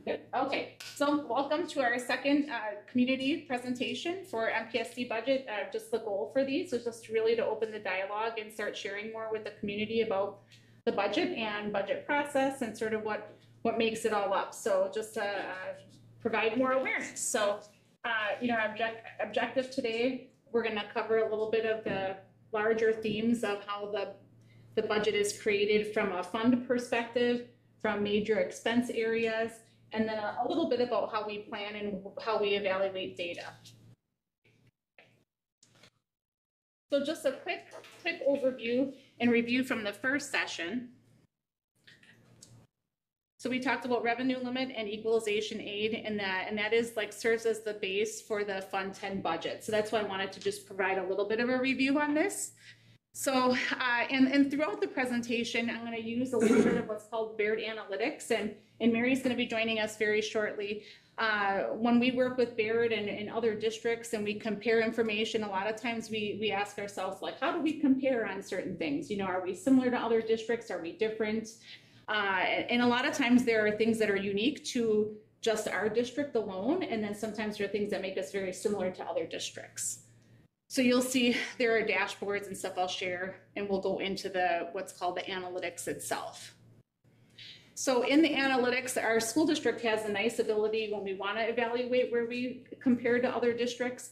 Good. Okay, so welcome to our second community presentation for MPSD budget. Just the goal for these is just really to open the dialogue and start sharing more with the community about the budget and budget process and sort of what makes it all up. So just to provide more awareness. So, our objective today, we're going to cover a little bit of the larger themes of how the budget is created from a fund perspective, from major expense areas, and then a little bit about how we plan and how we evaluate data. So just a quick overview and review from the first session. So we talked about revenue limit and equalization aid, and that is serves as the base for the Fund 10 budget. So that's why I wanted to just provide a little bit of a review on this. So, and throughout the presentation, I'm going to use a little bit of what's called Baird Analytics, and Mary's going to be joining us very shortly. When we work with Baird and other districts and we compare information, a lot of times we ask ourselves, how do we compare on certain things? Are we similar to other districts? Are we different? And a lot of times there are things that are unique to just our district alone, and then sometimes there are things that make us very similar to other districts. So you'll see there are dashboards and stuff I'll share, and we'll go into what's called the analytics itself. So in the analytics, our school district has a nice ability when we want to evaluate where we compare to other districts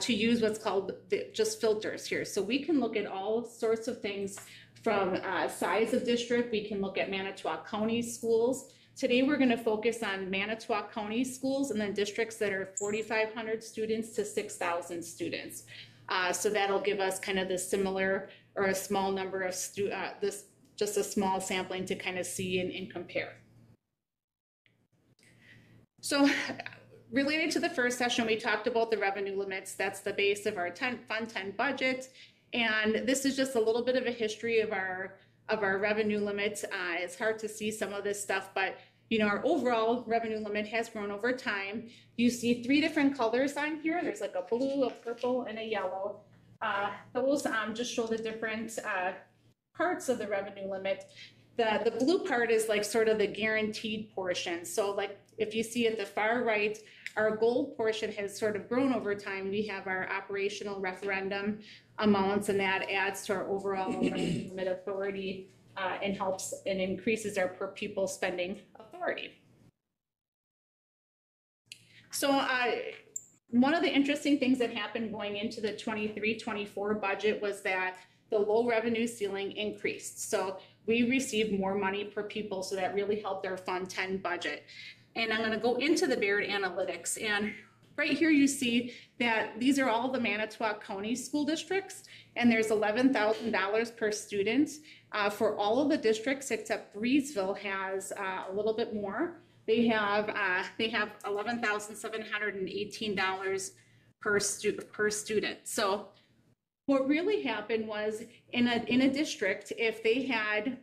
to use what's called just filters here. So we can look at all sorts of things from size of district. We can look at Manitowoc County schools. Today we're going to focus on Manitowoc County schools and then districts that are 4,500 students to 6,000 students. So that'll give us kind of the similar or a small number of just a small sampling to kind of see and compare. So related to the first session, we talked about the revenue limits. That's the base of our Fund 10 budget. And this is just a little bit of a history of our revenue limit. It's hard to see some of this stuff, but our overall revenue limit has grown over time. You see 3 different colors on here. There's a blue, a purple, and a yellow. Those just show the different parts of the revenue limit. The blue part is sort of the guaranteed portion. So if you see at the far right, our gold portion has sort of grown over time. We have our operational referendum amounts, and that adds to our overall revenue limit authority and helps and increases our per pupil spending authority. So one of the interesting things that happened going into the 23-24 budget was that the low revenue ceiling increased. So we received more money per pupil, so that really helped our Fund 10 budget. And I'm going to go into the Baird Analytics, and right here you see that these are all the Manitowoc County school districts, and there's $11,000 per student for all of the districts except Breesville has a little bit more. They have $11,718 per student. So what really happened was in a district, if they had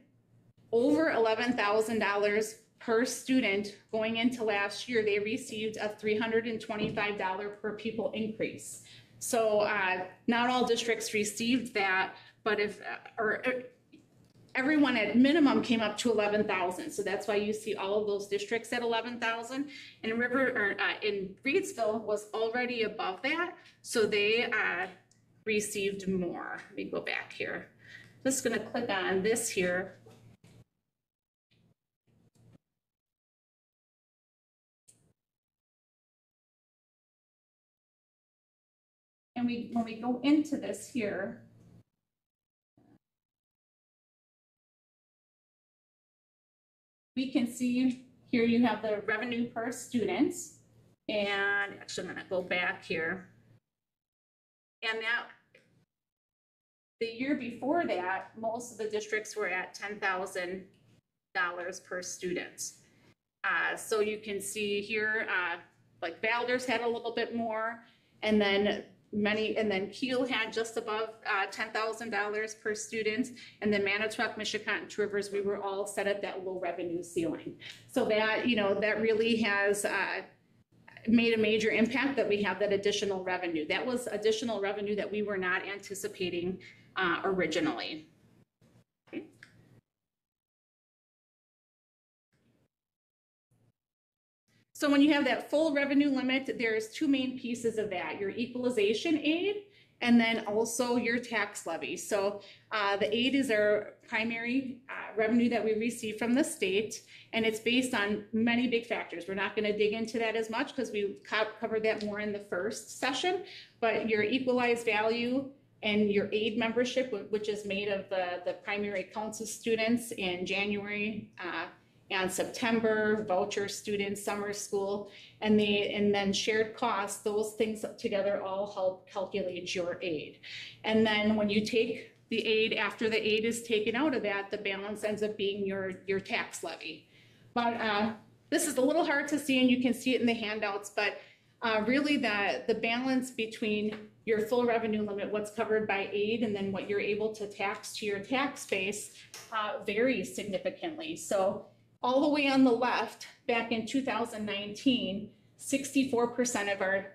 over $11,000 per student going into last year, they received a $325 per pupil increase. So not all districts received that, but everyone at minimum came up to 11,000. So that's why you see all of those districts at 11,000. And in Breesville was already above that, so they received more. Let me go back here. Just going to click on this here. And when we go into this here, we can see here you have the revenue per student. And actually, I'm going to go back here. And that the year before that, most of the districts were at $10,000 per student. So you can see here, Baldur's had a little bit more, and then Kiel had just above $10,000 per student, and then Manitowoc, Michigan, and Two Rivers, we were all set at that low revenue ceiling. So that, that really has made a major impact that we have that additional revenue. That was additional revenue that we were not anticipating originally. Okay. So when you have that full revenue limit, there's two main pieces of that, your equalization aid and then also your tax levy. So the aid is our primary revenue that we receive from the state, and it's based on many big factors. We're not going to dig into that as much because we covered that more in the first session, but your equalized value and your aid membership, which is made of the primary accounts of students in January and September, voucher students, summer school, and then shared costs, those things together all help calculate your aid. And then when you take the aid, after the aid is taken out of that, the balance ends up being your tax levy. But this is a little hard to see, and you can see it in the handouts, but really the balance between your full revenue limit, what's covered by aid, and then what you're able to tax to your tax base varies significantly. So all the way on the left, back in 2019, 64% of our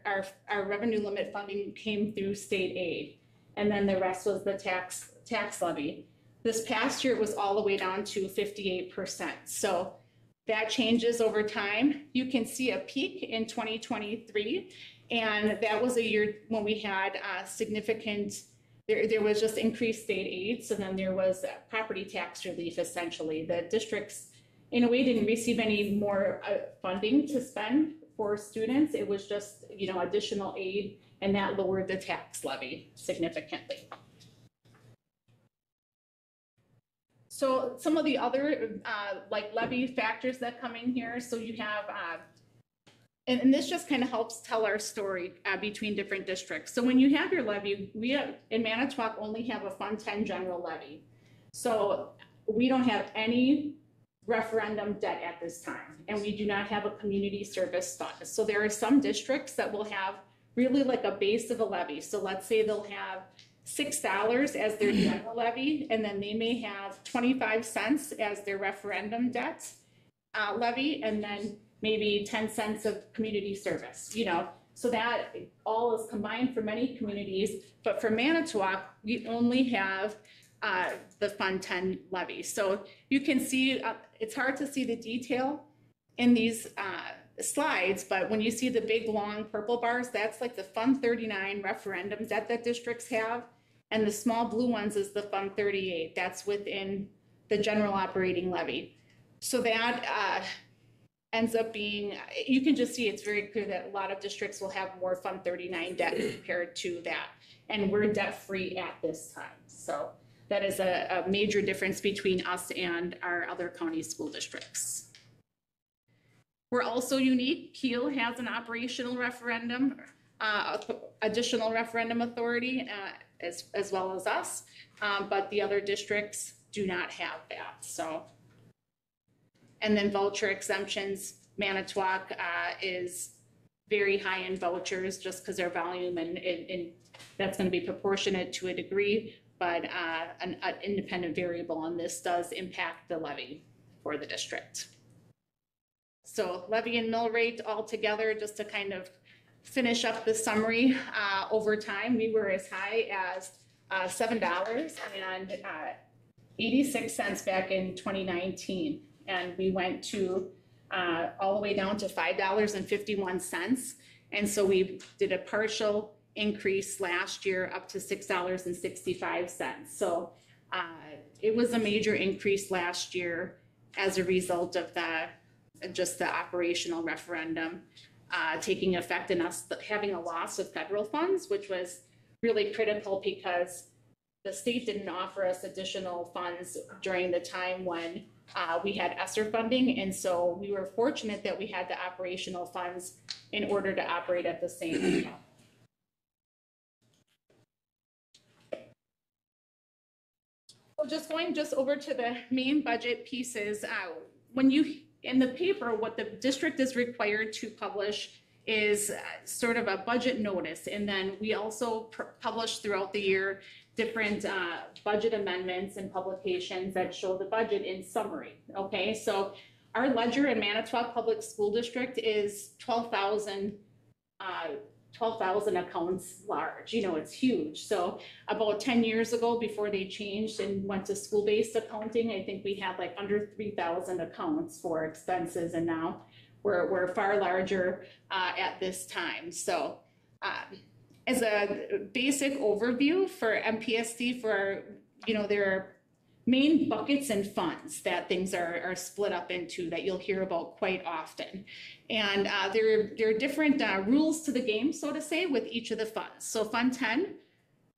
revenue limit funding came through state aid, and then the rest was the tax levy. This past year, it was all the way down to 58%. So that changes over time. You can see a peak in 2023, and that was a year when we had significant, there was just increased state aid, so then there was property tax relief, essentially. The districts, in a way, didn't receive any more funding to spend for students. It was just, additional aid, and that lowered the tax levy significantly. So some of the other like levy factors that come in here. So you have, and this just kind of helps tell our story between different districts. So when you have your levy, we in Manitowoc only have a Fund 10 general levy. So we don't have any referendum debt at this time, and we do not have a community service fund. So there are some districts that will have really like a base of a levy. So let's say they'll have $6 as their general levy, and then they may have 25 cents as their referendum debt levy, and then maybe 10 cents of community service, So that all is combined for many communities, but for Manitowoc, we only have the Fund 10 levy. So you can see, it's hard to see the detail in these slides, but when you see the big long purple bars, that's like the Fund 39 referendum debt that districts have, and the small blue ones is the Fund 38. That's within the general operating levy. So that ends up being, you can just see it's very clear that a lot of districts will have more Fund 39 debt compared to that, and we're debt-free at this time. So that is a major difference between us and our other county school districts. We're also unique. Kiel has an operational referendum, additional referendum authority, as well as us, but the other districts do not have that. So, and then voucher exemptions, Manitowoc is very high in vouchers just because their volume, and that's going to be proportionate to a degree, but an independent variable on this does impact the levy for the district. So levy and mill rate all together, just to kind of finish up the summary, over time, we were as high as $7.86 back in 2019. And we went to all the way down to $5.51. And so we did a partial increase last year up to $6.65. So it was a major increase last year as a result of just the operational referendum taking effect, and us having a loss of federal funds, which was really critical because the state didn't offer us additional funds during the time when we had ESSER funding, and so we were fortunate that we had the operational funds in order to operate at the same time. So just going over to the main budget pieces, when you in the paper, what the district is required to publish is sort of a budget notice. And then we also publish throughout the year different budget amendments and publications that show the budget in summary. Okay, so our ledger in Manitowoc Public School District is 12,000 accounts large. It's huge. So about 10 years ago, before they changed and went to school-based accounting, I think we had like under 3,000 accounts for expenses, and now we're far larger at this time. So as a basic overview for MPSD, for, there are main buckets and funds that things are split up into that you'll hear about quite often. And there are different rules to the game, so to say, with each of the funds. So Fund 10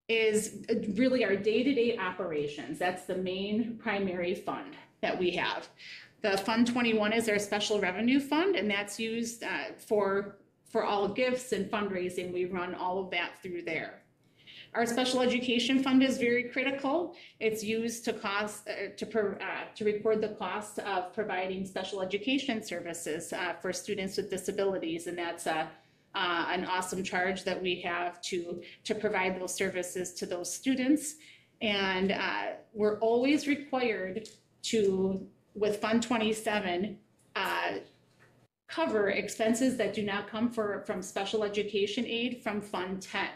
is really our day-to-day operations. That's the main primary fund that we have. The Fund 21 is our special revenue fund, and that's used for all gifts and fundraising. We run all of that through there. Our special education fund is very critical. It's used to record the cost of providing special education services for students with disabilities, and that's an awesome charge that we have to provide those services to those students. And we're always required to, with Fund 27, cover expenses that do not come from special education aid from Fund 10.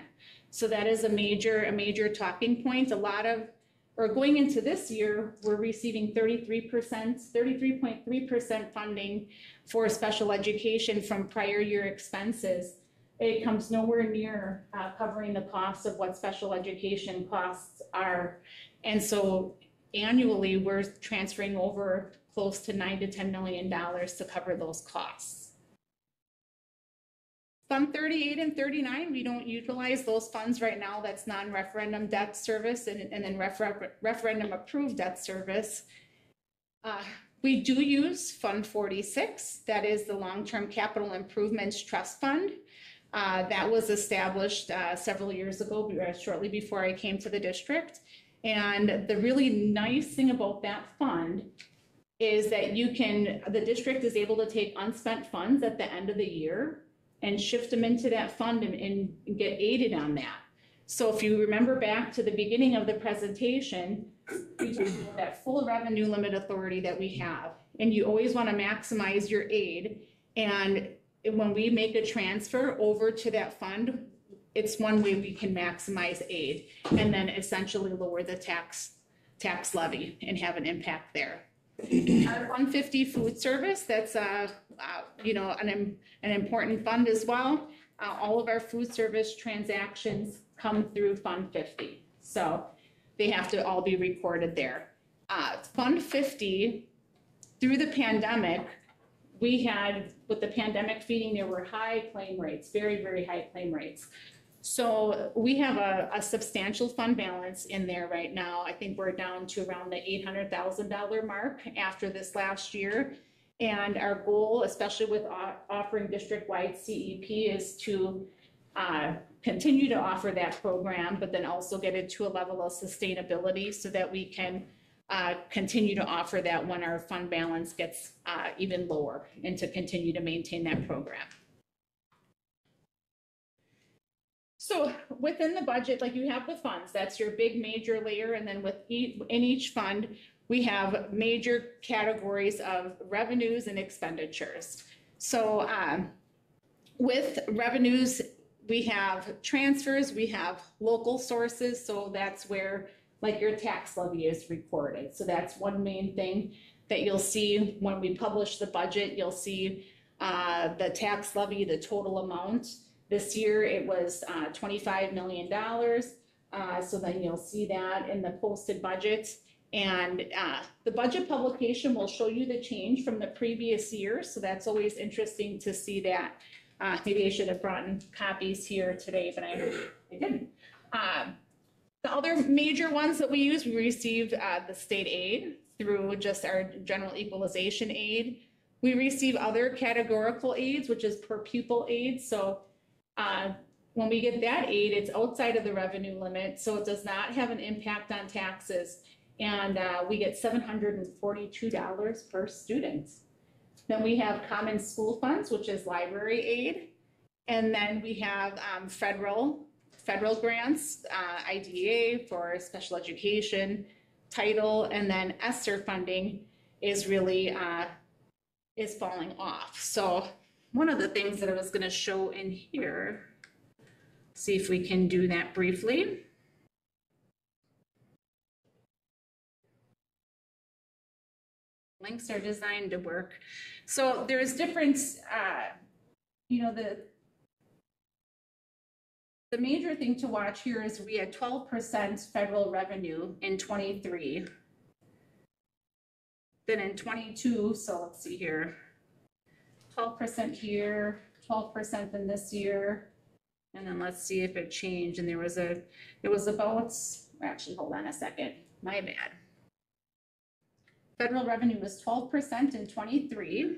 So that is a major talking point. Going into this year, we're receiving 33.3% funding for special education from prior year expenses. It comes nowhere near covering the cost of what special education costs are. And so annually, we're transferring over close to $9 to $10 million to cover those costs. Fund 38 and 39, we don't utilize those funds right now. That's non-referendum debt service and then referendum approved debt service. We do use Fund 46. That is the Long-Term Capital Improvements Trust Fund. That was established several years ago, shortly before I came to the district. And the really nice thing about that fund is that the district is able to take unspent funds at the end of the year and shift them into that fund and get aided on that. So if you remember back to the beginning of the presentation, we talked about that full revenue limit authority that we have. And you always want to maximize your aid. And when we make a transfer over to that fund, it's one way we can maximize aid and then essentially lower the tax levy and have an impact there. Our Fund 50 food service, that's an important fund as well. All of our food service transactions come through Fund 50, so they have to all be recorded there. Fund 50, through the pandemic, with the pandemic feeding, there were high claim rates, very, very high claim rates. So we have a substantial fund balance in there right now. I think we're down to around the $800,000 mark after this last year. And our goal, especially with offering district-wide CEP, is to continue to offer that program, but then also get it to a level of sustainability so that we can continue to offer that when our fund balance gets even lower, and to continue to maintain that program. So within the budget, like, you have the funds, that's your big major layer, and then in each fund, we have major categories of revenues and expenditures. So with revenues, we have transfers, we have local sources, so that's where, like, your tax levy is recorded. So that's one main thing that you'll see when we publish the budget. You'll see the tax levy, the total amount. This year it was $25 million. So then you'll see that in the posted budget. And the budget publication will show you the change from the previous year. So that's always interesting to see that. Maybe I should have brought in copies here today, but I didn't. The other major ones that we use, we received the state aid through just our general equalization aid. We receive other categorical aids, which is per pupil aid. So when we get that aid, it's outside of the revenue limit, so it does not have an impact on taxes. And we get $742 per student. Then we have common school funds, which is library aid. And then we have federal grants, IDEA for special education, title, and then ESSER funding is really is falling off. So one of the things that I was going to show in here, see if we can do that briefly. links are designed to work. So there's different, you know, the major thing to watch here is we had 12% federal revenue in 23. Then in 22, so let's see here, 12% here, 12% in this year. And then let's see if it changed. And it was about, actually, hold on a second, my bad. Federal revenue was 12% in 23,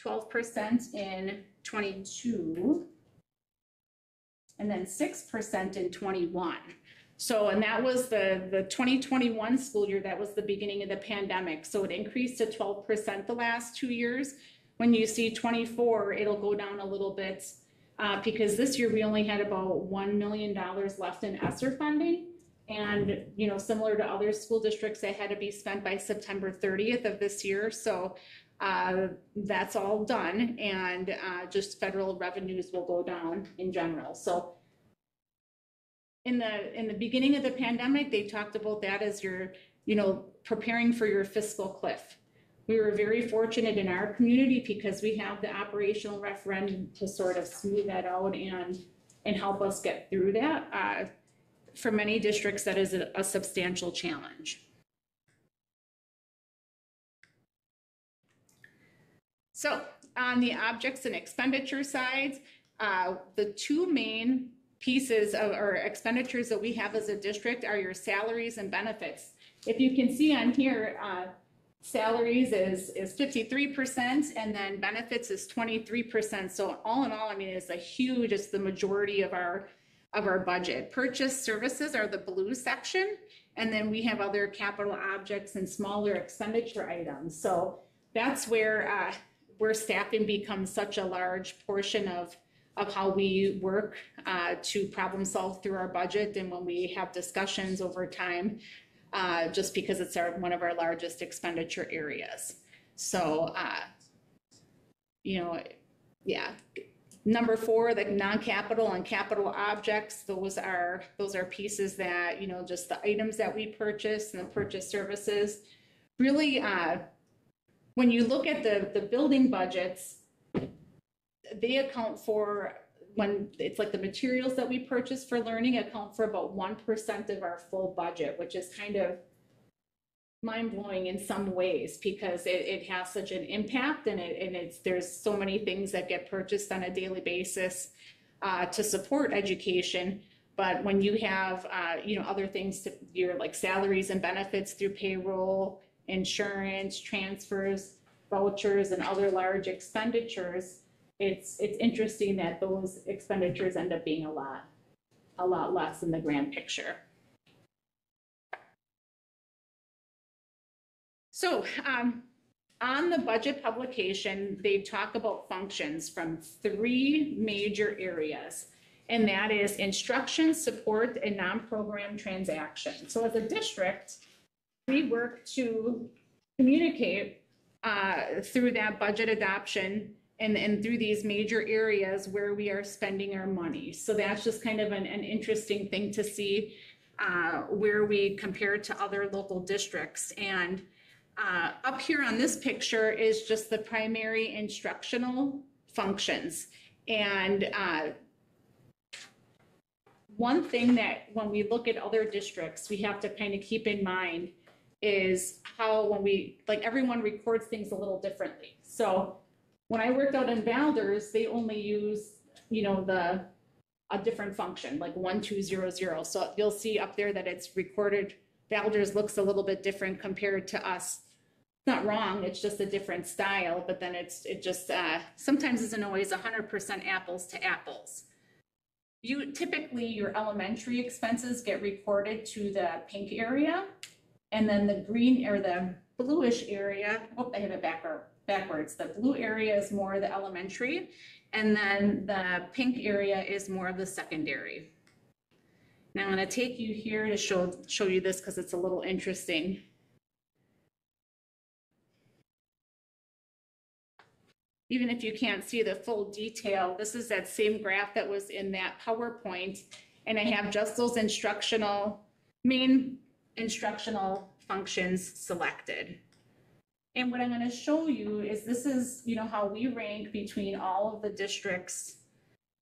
12% in 22, and then 6% in 21. So, and that was the 2021 school year, that was the beginning of the pandemic. So it increased to 12% the last 2 years. When you see 24, it'll go down a little bit because this year we only had about $1 million left in ESSER funding. And, you know, similar to other school districts, it had to be spent by September 30th of this year. So that's all done, and just federal revenues will go down in general. So in the beginning of the pandemic, they talked about that as your, you know, preparing for your fiscal cliff. We were very fortunate in our community because we have the operational referendum to sort of smooth that out and help us get through that. For many districts, that is a substantial challenge. So on the objects and expenditure sides, the two main pieces of or expenditures that we have as a district are your salaries and benefits. If you can see on here, salaries is 53%, and then benefits is 23%. So all in all, I mean, it's a huge, it's the majority of our budget. Purchase services are the blue section, and then we have other capital objects and smaller expenditure items. So that's where staffing becomes such a large portion of how we work to problem solve through our budget, and when we have discussions over time, just because it's one of our largest expenditure areas. So, you know, yeah. Number 4, the non-capital and capital objects, those are pieces that, you know, just the items that we purchase and the purchase services. Really, when you look at the building budgets, they account for, when it's like the materials that we purchase for learning account for about 1% of our full budget, which is kind of mind-blowing in some ways because it has such an impact, and there's so many things that get purchased on a daily basis to support education. But when you have you know, other things to your like salaries and benefits through payroll, insurance, transfers, vouchers, and other large expenditures, it's interesting that those expenditures end up being a lot less in the grand picture. So on the budget publication, they talk about functions from 3 major areas, and that is instruction, support, and non-program transactions. So as a district, we work to communicate through that budget adoption and through these major areas where we are spending our money. So that's just kind of an interesting thing to see where we compare to other local districts. And up here on this picture is just the primary instructional functions. And one thing that when we look at other districts, we have to kind of keep in mind is how when we, like everyone records things a little differently. So when I worked out in Valders, they only use, you know, a different function, like 1200. So you'll see up there that it's recorded. Valders looks a little bit different compared to us. Not wrong, it's just a different style, but then it just sometimes isn't always 100% apples to apples. Typically your elementary expenses get recorded to the pink area, and then the green or the bluish area, oh, I have it backwards. The blue area is more the elementary, and then the pink area is more of the secondary. Now I'm going to take you here to show you this because it's a little interesting. Even if you can't see the full detail, this is that same graph that was in that PowerPoint, and I have just those main instructional functions selected. And what I'm going to show you is this is, how we rank between all of the districts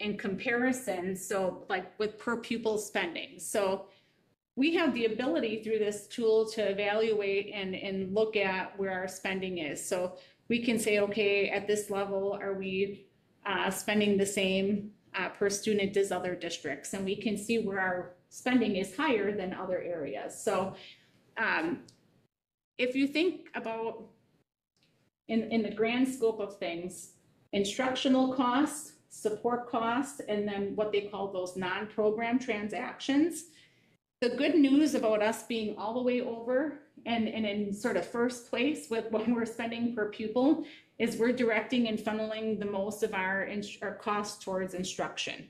in comparison. So like with per pupil spending. So we have the ability through this tool to evaluate and look at where our spending is. So we can say, okay, at this level, are we spending the same per student as other districts? And we can see where our spending is higher than other areas. So if you think about in the grand scope of things, instructional costs, support costs, and then what they call those non-program transactions. The good news about us being all the way over and in sort of first place with what we're spending per pupil is we're directing and funneling the most of our costs towards instruction.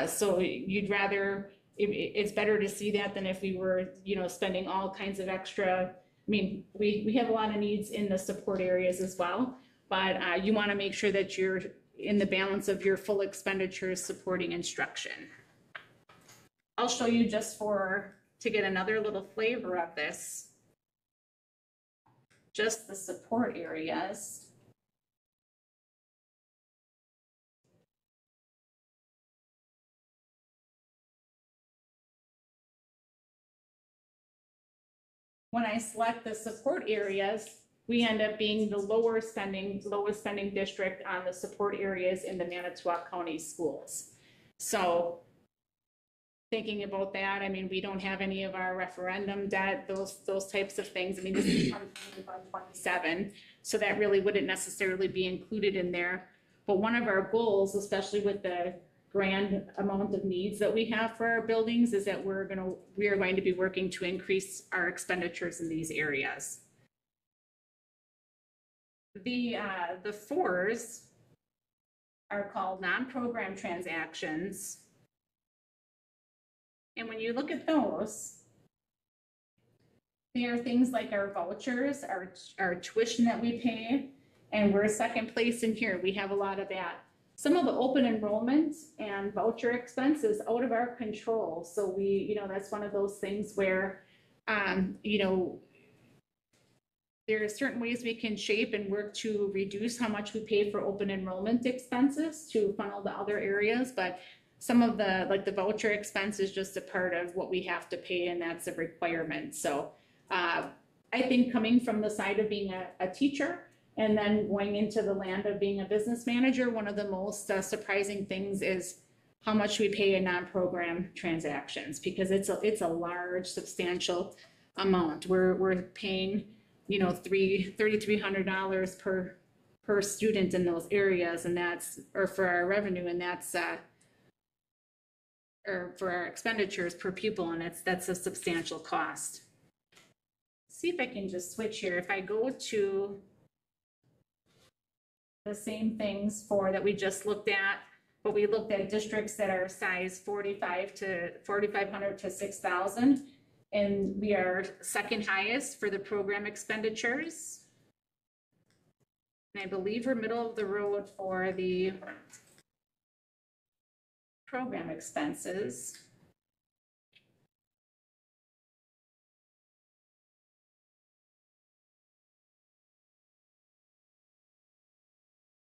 So you'd rather, it's better to see that than if we were, spending all kinds of extra. I mean, we have a lot of needs in the support areas as well, but you want to make sure that you're in the balance of your full expenditures supporting instruction. I'll show you just to get another little flavor of this, just the support areas. When I select the support areas, we end up being the lowest spending district on the support areas in the Manitowoc County schools. So thinking about that, I mean, we don't have any of our referendum debt, those types of things. I mean, this is 2027, so that really wouldn't necessarily be included in there. But one of our goals, especially with the grand amount of needs that we have for our buildings, is that we are going to be working to increase our expenditures in these areas. The fours are called non-program transactions. And when you look at those, they are things like our vouchers, our tuition that we pay, and we're second place in here. We have a lot of that. Some of the open enrollment and voucher expense is out of our control. So we, that's one of those things where, there are certain ways we can shape and work to reduce how much we pay for open enrollment expenses to funnel to other areas. But some of the voucher expense is just a part of what we have to pay, and that's a requirement. So I think coming from the side of being a teacher and then going into the land of being a business manager, one of the most surprising things is how much we pay in non-program transactions, because it's a large, substantial amount. We're paying, $3,300 per student in those areas, and that's, or for our revenue, and that's or for our expenditures per pupil, and that's a substantial cost. See if I can just switch here. If I go to the same things that we just looked at, but we looked at districts that are size 4,500 to 6,000, and we are second highest for the program expenditures. And I believe we're middle of the road for the program expenses.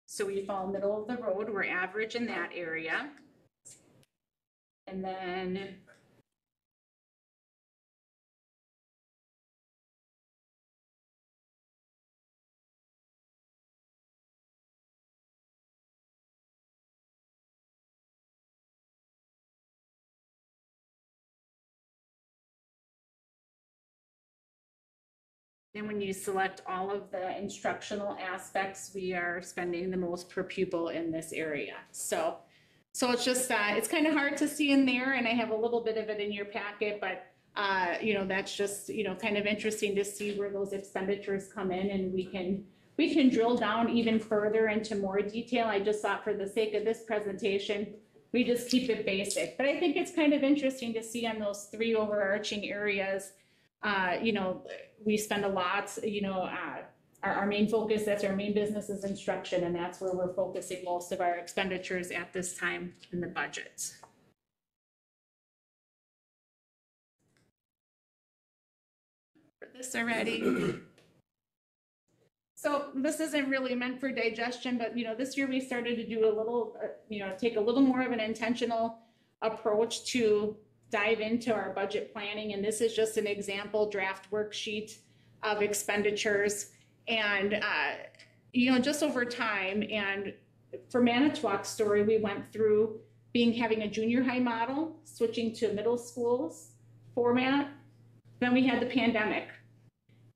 So we fall middle of the road, we're average in that area. And then when you select all of the instructional aspects, we are spending the most per pupil in this area. So it's just, it's kind of hard to see in there, and I have a little bit of it in your packet, but that's just, kind of interesting to see where those expenditures come in, and we can drill down even further into more detail. I just thought for the sake of this presentation, we just keep it basic. But I think it's kind of interesting to see on those three overarching areas, we spend a lot, our main focus, that's our main business, is instruction, and that's where we're focusing most of our expenditures at this time in the budget. For this already. So this isn't really meant for digestion, but this year we started to do a little, take a little more of an intentional approach to dive into our budget planning. And this is just an example draft worksheet of expenditures. And, just over time, and for Manitowoc's story, we went through having a junior high model, switching to middle schools format. Then we had the pandemic.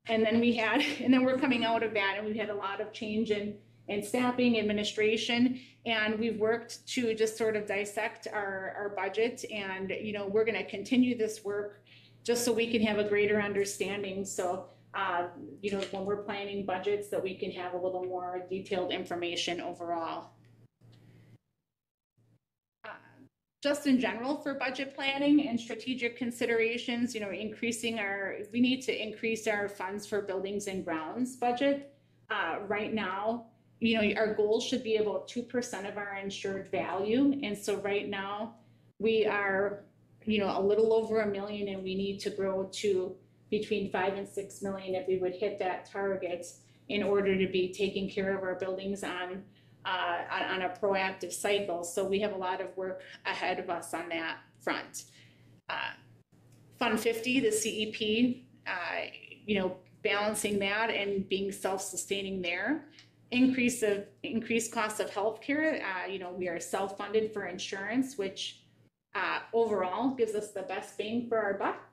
And then we're coming out of that, and we've had a lot of change in staffing, administration, and we've worked to just sort of dissect our budget. And, we're going to continue this work just so we can have a greater understanding. So, when we're planning budgets, that we can have a little more detailed information overall. Just in general for budget planning and strategic considerations, we need to increase our funds for buildings and grounds budget. Right now, our goal should be about 2% of our insured value. And so right now we are, a little over $1 million, and we need to grow to between 5 and 6 million if we would hit that target in order to be taking care of our buildings on a proactive cycle. So we have a lot of work ahead of us on that front. Fund 50, the CEP, balancing that and being self-sustaining there. Increased cost of healthcare. We are self-funded for insurance, which overall gives us the best bang for our buck,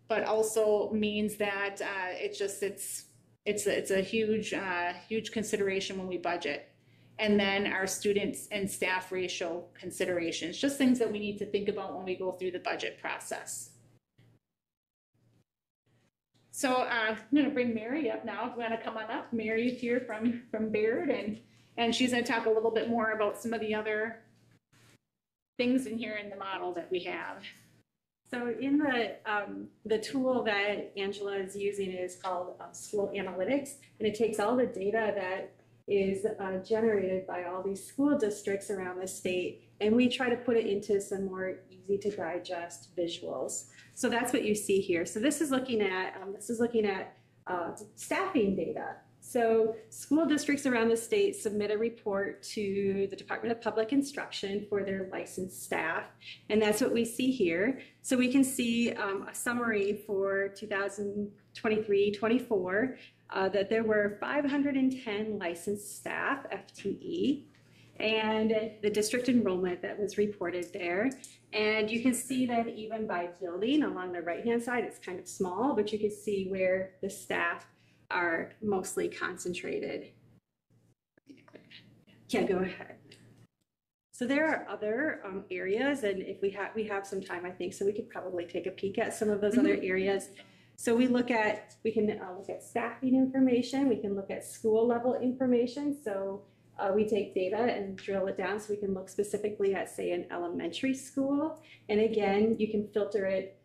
but also means that it's a huge consideration when we budget. And then our students and staff ratio considerations, just things that we need to think about when we go through the budget process. So I'm going to bring Mary up now. If you want to come on up, Mary's here from Baird, and she's going to talk a little bit more about some of the other things in here in the model that we have. So in the tool that Angela is using is called School Analytics, and it takes all the data that is generated by all these school districts around the state, and we try to put it into some more easy to digest visuals. So that's what you see here. So this is looking at staffing data. So school districts around the state submit a report to the Department of Public Instruction for their licensed staff, and that's what we see here. So we can see a summary for 2023-24. That there were 510 licensed staff, FTE, and the district enrollment that was reported there. And you can see that even by building along the right-hand side, it's kind of small, but you can see where the staff are mostly concentrated. Yeah, go ahead. So there are other areas, and if we have some time, I think, so we could probably take a peek at some of those other areas. So we can look at staffing information, we can look at school level information. So we take data and drill it down so we can look specifically at, say, an elementary school. And again, you can filter it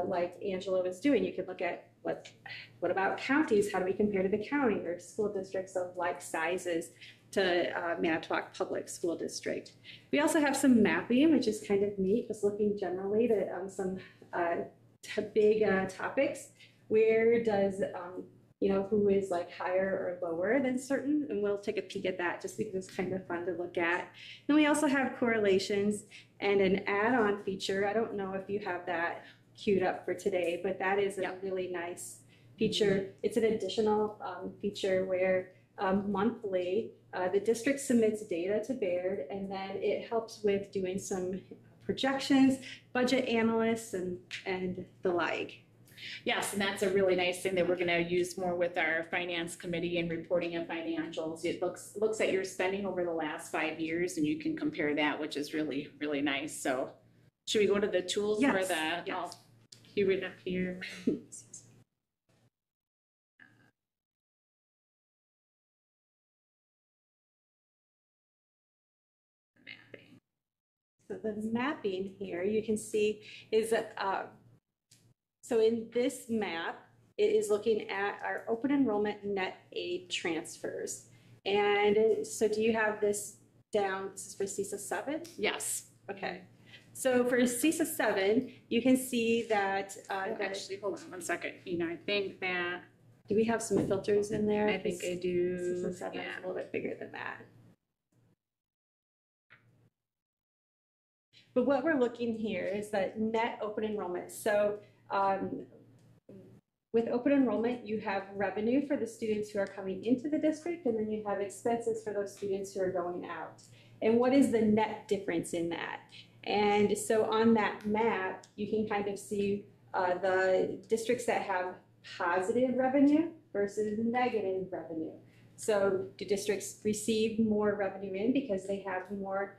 like Angela was doing. You can look at what about counties? How do we compare to the county or school districts of like sizes to Manitowoc Public School District. We also have some mapping, which is kind of neat, just looking generally to some big topics. Where does, who is like higher or lower than certain? And we'll take a peek at that just because it's kind of fun to look at. Then we also have correlations and an add-on feature. I don't know if you have that queued up for today, but that is a really nice feature. It's an additional feature where monthly the district submits data to Baird, and then it helps with doing some projections, budget analysts, and the like. Yes, and that's a really nice thing that we're going to use more with our finance committee and reporting of financials. It looks at your spending over the last 5 years, and you can compare that, which is really, really nice. So should we go to the tools for the, I'll cue it up here. So the mapping here, you can see is so in this map, it is looking at our open enrollment net aid transfers. And so do you have this down? This is for CESA 7? Yes. Okay. So for CESA 7, you can see that. Actually, hold on one second. I think that Do we have some filters in there? I think I do. 6 and 7 is Yeah. a little bit bigger than that. But what we're looking here is the net open enrollment. So with open enrollment, you have revenue for the students who are coming into the district, and then you have expenses for those students who are going out. And what is the net difference in that? And so on that map, you can kind of see the districts that have positive revenue versus negative revenue. So do districts receive more revenue in because they have more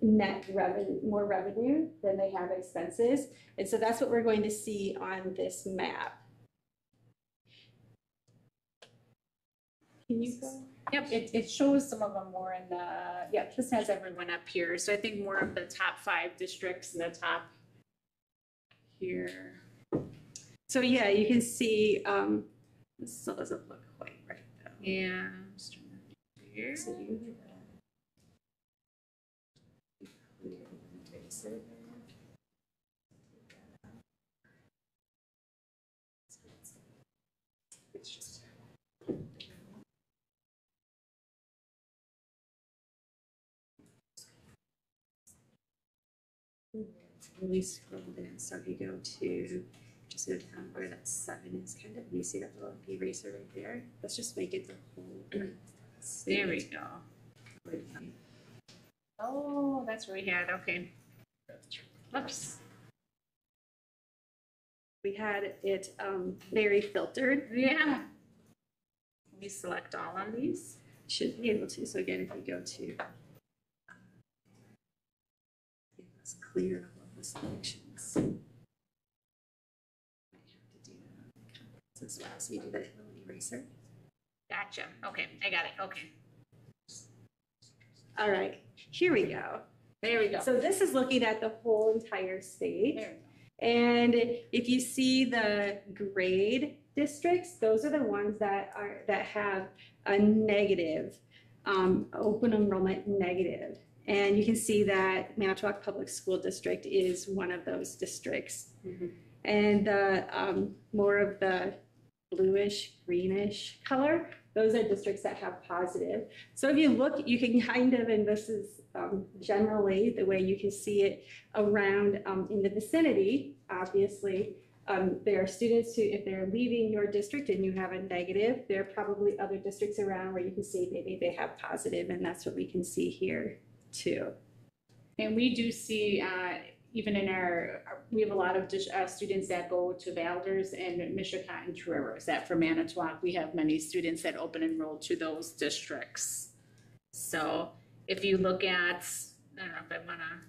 net revenue, more revenue than they have expenses? And so that's what we're going to see on this map. Can you go? Yep, it shows some of them more in the, yeah, this has everyone up here. So I think more of the top 5 districts in the top here. So yeah, you can see, this still doesn't look quite right though. Yeah. Here. So you really scroll in. So if you go to, just go down where that 7 is, kind of, you see that little eraser right there? Let's just make it the whole. There we go. Oh, that's where we had, okay. Oops. We had it very filtered. Yeah. Can we select all on these? Should be able to. So again, if you go to, let's clear all of the selections. I have to do that as well. So you do that little eraser. Gotcha. Okay, I got it. Okay. All right, here we go. There we go. So this is looking at the whole entire state. There we go. And if you see the grade districts, those are the ones that have a negative, open enrollment negative. And you can see that Manitowoc Public School District is one of those districts. Mm-hmm. And the more of the bluish, greenish color, those are districts that have positive. So if you look, you can kind of, and this is generally the way you can see it around in the vicinity, obviously. There are students who, if they're leaving your district and you have a negative, there are probably other districts around where you can see maybe they have positive, and that's what we can see here too. And we do see, even in we have a lot of students that go to Valders and Mishicot and Two Rivers. That for Manitowoc, we have many students that open enroll to those districts. So if you look at, I don't know if I want to,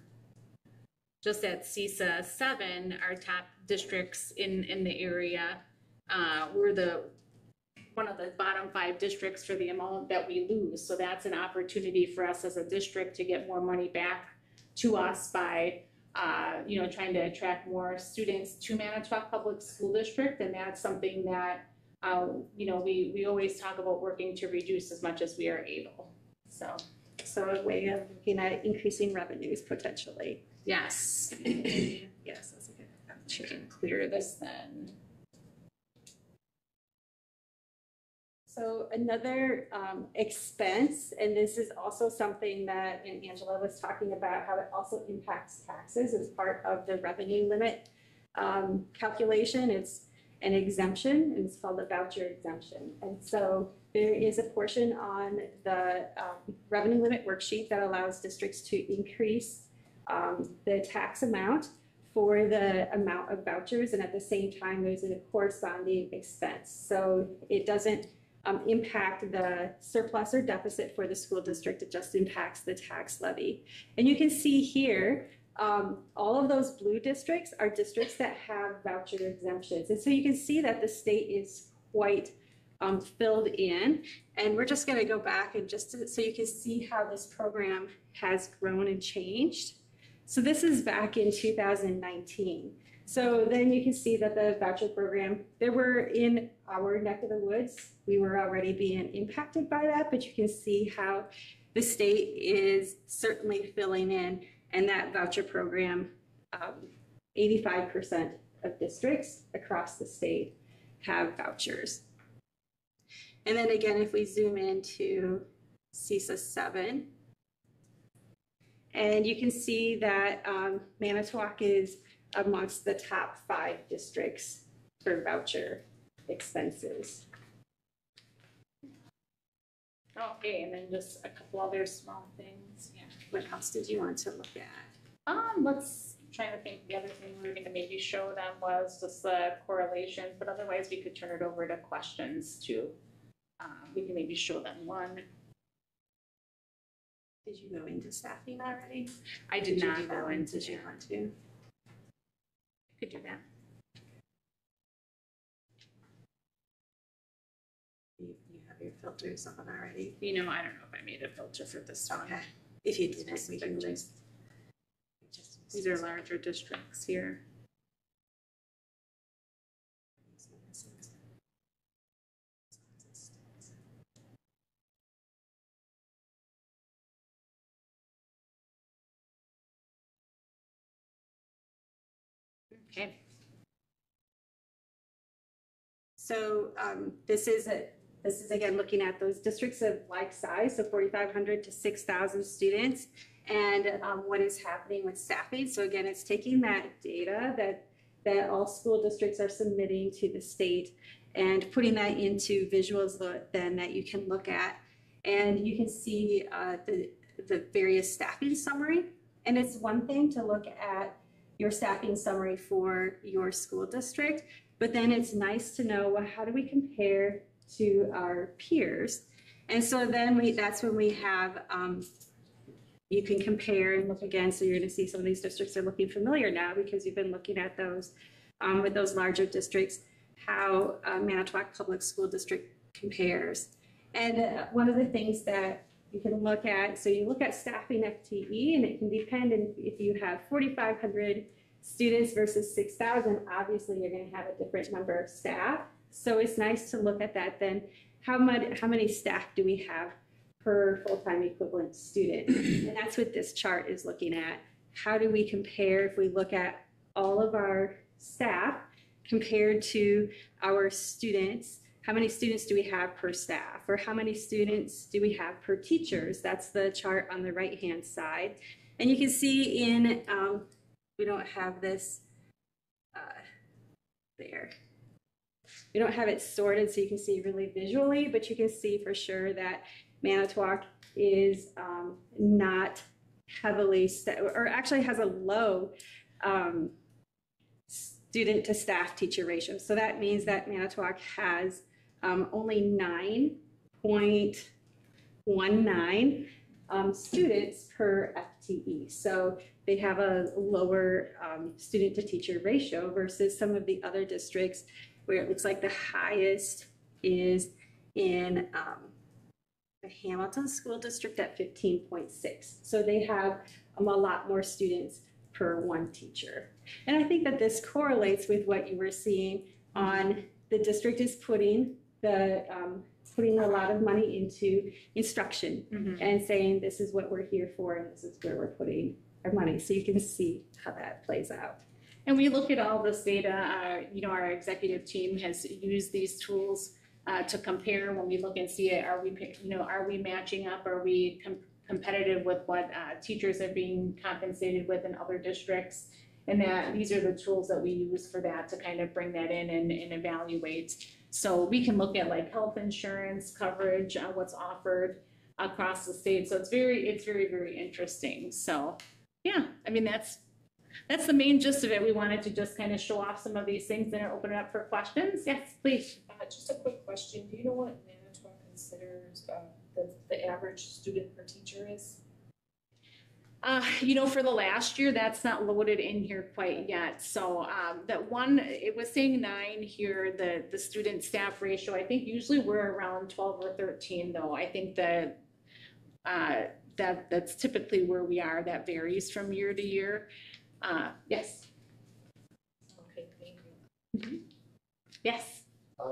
just at CISA 7, our top districts in the area, we're one of the bottom 5 districts for the amount that we lose. So that's an opportunity for us as a district to get more money back to us by trying to attract more students to Manitowoc Public School District. And that's something that, we always talk about working to reduce as much as we are able. So a way of looking at increasing revenues potentially. Yes. Yes, that's a good We can clear this then. So another expense, and this is also something that Angela was talking about, how it also impacts taxes as part of the revenue limit calculation. It's an exemption, and it's called a voucher exemption. And so there is a portion on the revenue limit worksheet that allows districts to increase the tax amount for the amount of vouchers, and at the same time there's a corresponding expense. So it doesn't impact the surplus or deficit for the school district, it just impacts the tax levy. And you can see here, all of those blue districts are districts that have voucher exemptions. And so you can see that the state is quite filled in. And we're just gonna go back and so you can see how this program has grown and changed. So this is back in 2019. So then you can see that the voucher program, there were in our neck of the woods, we were already being impacted by that, but you can see how the state is certainly filling in, and that voucher program, 85% of districts across the state have vouchers. And then again, if we zoom into CISA 7, and you can see that Manitowoc is amongst the top 5 districts for voucher expenses. Okay, and then just a couple other small things. Yeah. What else did you want to look at? Let's try to think. The other thing we were going to maybe show them was just the correlations, but otherwise we could turn it over to questions too. We can maybe show them one. Did you go into staffing already? I did not go into. Did you want to? Could do that. You have your filters on already. You know, I don't know if I made a filter for this one. Okay. If you didn't, we can just. These are larger districts here. Okay. So this is again looking at those districts of like size, so 4,500 to 6,000 students, and what is happening with staffing. So again, it's taking that data that all school districts are submitting to the state and putting that into visuals then that you can look at, and you can see the various staffing summary. And it's one thing to look at your staffing summary for your school district, but then it's nice to know, well, how do we compare to our peers? And so then that's when we have, you can compare and look again. So you're gonna see some of these districts are looking familiar now because you've been looking at those with those larger districts, how Manitowoc Public School District compares. And one of the things that you can look at, so you look at staffing FTE, and it can depend if you have 4,500 students versus 6,000, obviously you're going to have a different number of staff. So it's nice to look at that then. How many staff do we have per full-time equivalent student? And that's what this chart is looking at. How do we compare if we look at all of our staff compared to our students? How many students do we have per staff, or how many students do we have per teachers? That's the chart on the right-hand side. And you can see in, we don't have this there. We don't have it sorted so you can see really visually, but you can see for sure that Manitowoc is not heavily, or actually has a low student to staff teacher ratio. So that means that Manitowoc has only 9.19 students per FTE. So they have a lower student to teacher ratio versus some of the other districts where it looks like the highest is in the Hamilton School District at 15.6. So they have a lot more students per one teacher. And I think that this correlates with what you were seeing on the district is putting a lot of money into instruction and saying this is what we're here for and this is where we're putting our money. So you can see how that plays out. And we look at all this data, our executive team has used these tools to compare when we look and see it. Are we matching up? Are we competitive with what teachers are being compensated with in other districts? And that these are the tools that we use for that to kind of bring that in and evaluate. So we can look at like health insurance coverage, what's offered across the state. So it's very, very interesting. So yeah, I mean, that's the main gist of it. We wanted to just kind of show off some of these things and open it up for questions. Yes, please. Just a quick question. Do you know what Manitowoc considers the average student per teacher is? For the last year, that's not loaded in here quite yet. So that one, it was saying 9 here, the student staff ratio. I think usually we're around 12 or 13 though. I think that that's typically where we are. That varies from year to year. Yes. Okay, thank you. Yes. I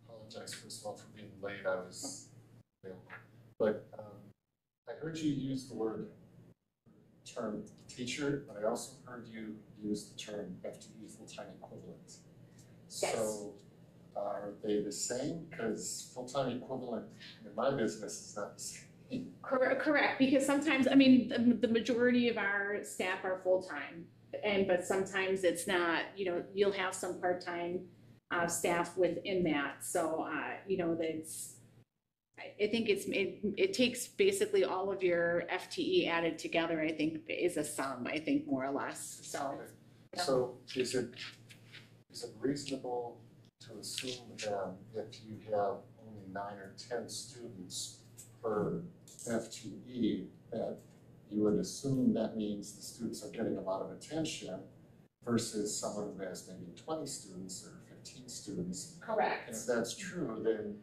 apologize first of all for being late. I was available, but I heard you use the term teacher, but I also heard you use the term FTE full-time equivalent. Yes. So are they the same? Because full-time equivalent in my business is not the same. Correct, because sometimes, I mean, the majority of our staff are full-time, but sometimes it's not, you'll have some part-time staff within that, so, that's, I think it takes basically all of your FTE added together, I think, is a sum, I think, more or less, so. So is it reasonable to assume that if you have only 9 or 10 students per FTE, that you would assume that means the students are getting a lot of attention versus someone who has maybe 20 students or 15 students? Correct. And if that's true, then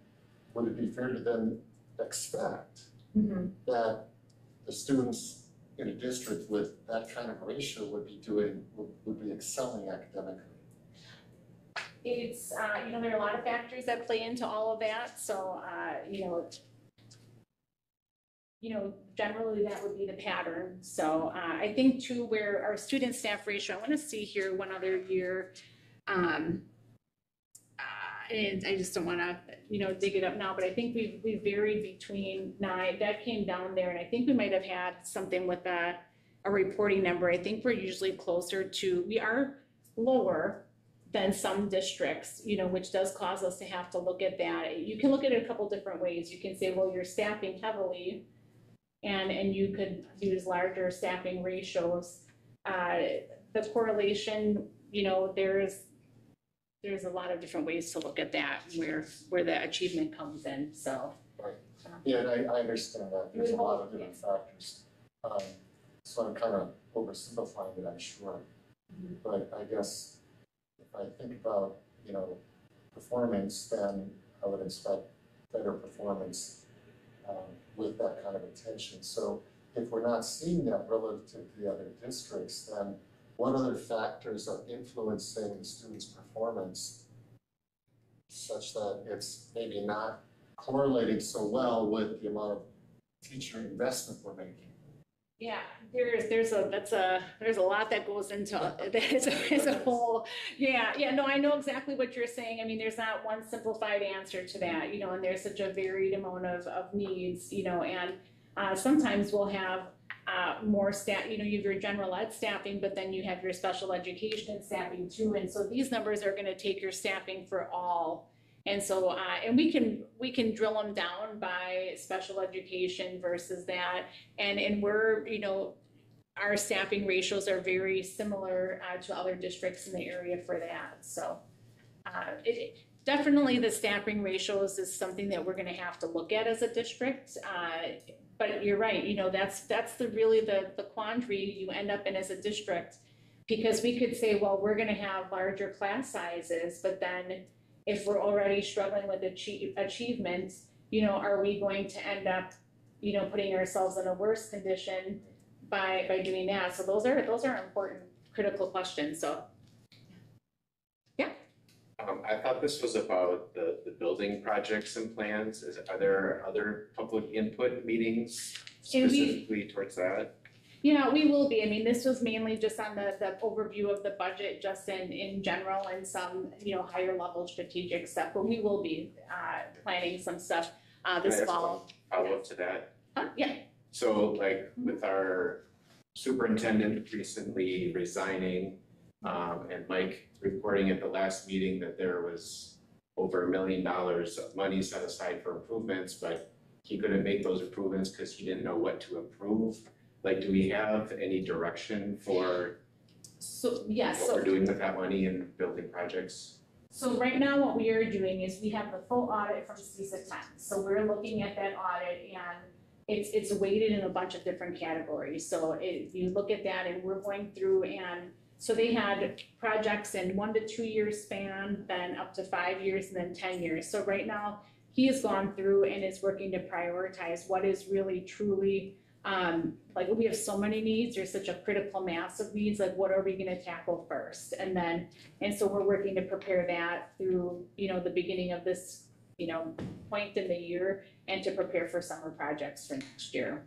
would it be fair to then expect Mm-hmm. that the students in a district with that kind of ratio would be excelling academically? It's, there are a lot of factors that play into all of that, so, generally that would be the pattern. So I think too, where our student staff ratio, I want to see here one other year. And I just don't want to, dig it up now, but I think we varied between 9, that came down there, and I think we might have had something with a reporting number. I think we're usually closer to, we are lower than some districts, which does cause us to have to look at that. You can look at it a couple different ways. You can say, well, you're staffing heavily, and you could use larger staffing ratios. The correlation, there's a lot of different ways to look at that, where the achievement comes in, so. Right. Yeah, and I understand that. There's a lot of different factors. So I'm kind of oversimplifying it, I'm sure. But I guess if I think about, performance, then I would expect better performance with that kind of attention. So if we're not seeing that relative to the other districts, then what other factors are influencing the students' performance such that it's maybe not correlating so well with the amount of teacher investment we're making? Yeah, there's a lot that goes into that is a whole, no, I know exactly what you're saying. I mean, there's not one simplified answer to that, and there's such a varied amount of needs, and sometimes we'll have more staff, you have your general ed staffing, but then you have your special education staffing too, and so these numbers are going to take your staffing for all. And so, and we can drill them down by special education versus that, and we're, our staffing ratios are very similar to other districts in the area for that. So, definitely the staffing ratios is something that we're going to have to look at as a district. But you're right, that's the quandary you end up in as a district, because we could say, well, we're going to have larger class sizes, but then if we're already struggling with achievement, are we going to end up, putting ourselves in a worse condition by doing that? So those are important, critical questions. So, yeah. I thought this was about the building projects and plans. Are there other public input meetings specifically towards that? Yeah, we will be. I mean, this was mainly just on the overview of the budget, just in general, and some, higher level strategic stuff, but we will be planning some stuff this fall. Follow up to that. Yeah. So like with our superintendent recently resigning, and Mike reporting at the last meeting that there was over $1 million of money set aside for improvements, but he couldn't make those improvements because he didn't know what to improve. Like, do we have any direction for what we're doing with that money in building projects? So right now what we are doing is we have the full audit from CISA 10. So we're looking at that audit, and it's weighted in a bunch of different categories. So you look at that, and we're going through, and so they had projects in 1 to 2 year span, then up to 5 years, and then 10 years. So right now he has gone through and is working to prioritize what is really truly like, we have so many needs, there's such a critical mass of needs, like what are we gonna tackle first? And so we're working to prepare that through, the beginning of this, point in the year, and to prepare for summer projects for next year.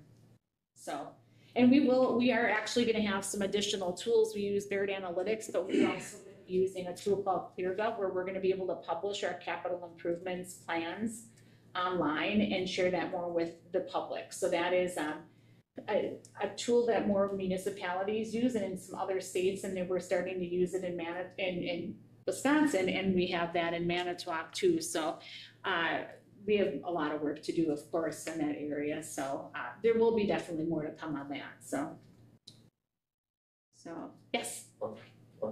So, and we are actually gonna have some additional tools. We use Baird Analytics, but we're also gonna be using a tool called ClearGov, where we're gonna be able to publish our capital improvements plans online and share that more with the public. So that is, a tool that more municipalities use and in some other states, and then we're starting to use it in Wisconsin, and we have that in Manitowoc too. So, we have a lot of work to do, of course, in that area. So, there will be definitely more to come on that. So, yes. One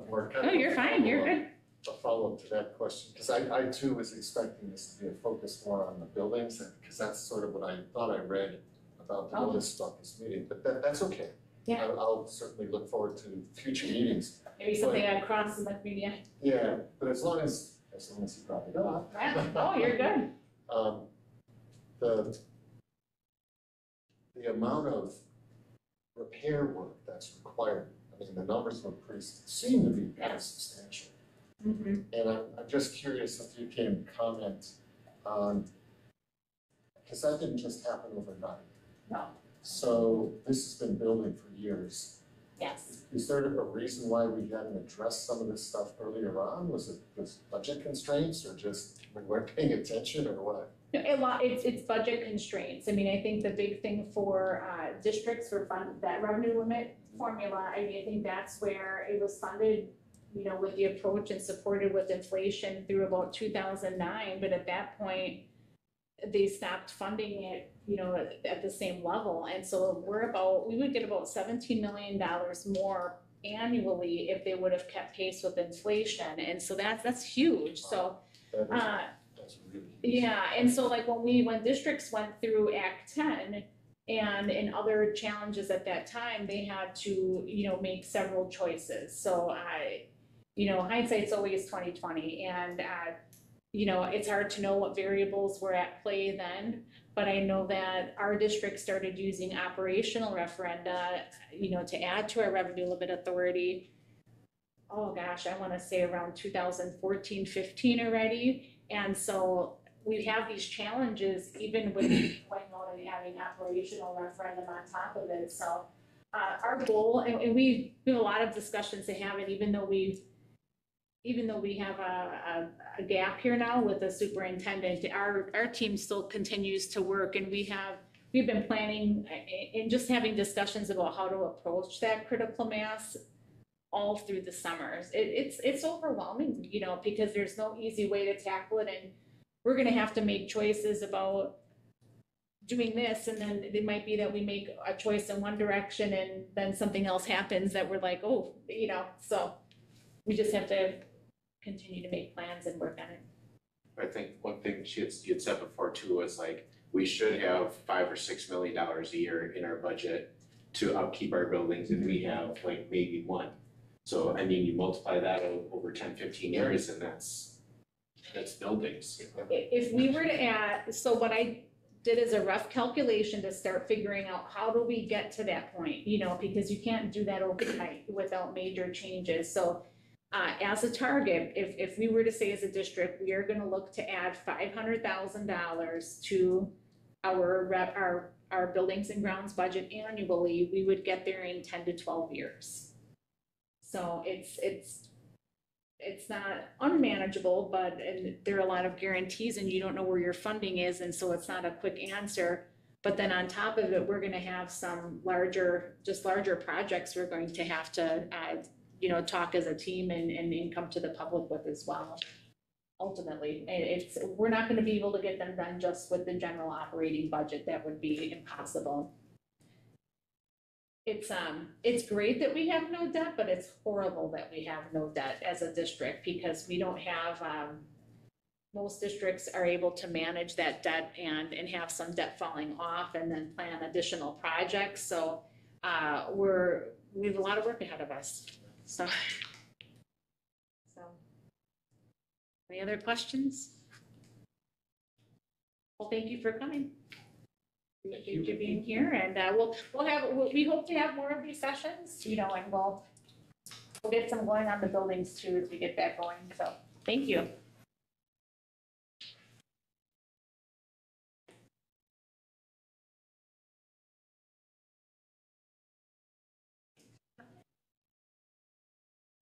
more kind Oh, of you're fine. You're good. a follow-up to that question, because I too was expecting this to be a focus more on the buildings, because that's sort of what I thought I read about the notice about this meeting, but that's okay. Yeah. I'll certainly look forward to future meetings. Maybe something I crossed in the media. Yeah, but as long as you brought it up. Yeah. Oh, you're good. The amount of repair work that's required, I mean, the numbers seem to be kind of substantial. Mm-hmm. And I'm just curious if you can comment on, because that didn't just happen overnight. No. So this has been building for years. Yes. Is there a reason why we hadn't addressed some of this stuff earlier on? Was it just budget constraints, or just we weren't paying attention, or what? No, it's budget constraints. I mean, I think the big thing for districts for that revenue limit formula, I mean, I think that's where it was funded, you know, with the approach and supported with inflation through about 2009. But at that point, they stopped funding it, you know, at the same level. And so we would get about $17 million more annually if they would have kept pace with inflation. And so that's huge. So, That's really huge. yeah, and so like when districts went through Act 10 and in other challenges at that time, they had to, you know, make several choices. So you know, hindsight's always 20/20, and you know, it's hard to know what variables were at play then, but I know that our district started using operational referenda, you know, to add to our revenue limit authority. Oh gosh, I wanna say around 2014, 15 already. And so we have these challenges even with going out and adding operational referendum on top of it. So our goal, and we have a lot of discussions to have, and even though we have a gap here now with the superintendent, our team still continues to work, and we've been planning and just having discussions about how to approach that critical mass all through the summers. It's overwhelming, you know, because there's no easy way to tackle it, and we're gonna have to make choices about doing this, and then it might be that we make a choice in one direction and then something else happens that we're like, oh, you know, so we just have to continue to make plans and work on it. I think one thing you had said before too was like, we should have $5 or $6 million a year in our budget to upkeep our buildings, and we have like maybe one. So, I mean, you multiply that over 10, 15 years, and that's buildings. If we were to add, so what I did is a rough calculation to start figuring out how do we get to that point, you know, because you can't do that overnight without major changes. So as a target, if we were to say as a district, we are gonna look to add $500,000 to our buildings and grounds budget annually, we would get there in 10 to 12 years. So it's not unmanageable, but there are a lot of guarantees, and you don't know where your funding is, and so it's not a quick answer. But then on top of it, we're gonna have some larger projects we're going to have to you know, talk as a team and come to the public with as well. Ultimately, we're not gonna be able to get them done just with the general operating budget. That would be impossible. It's great that we have no debt, but it's horrible that we have no debt as a district, because we don't have, most districts are able to manage that debt and have some debt falling off and then plan additional projects. So we have a lot of work ahead of us. So any other questions? Well, thank you for coming. Thank you for being here, and we hope to have more of these sessions, you know, and we'll get some going on the buildings too as we get that going. So thank you.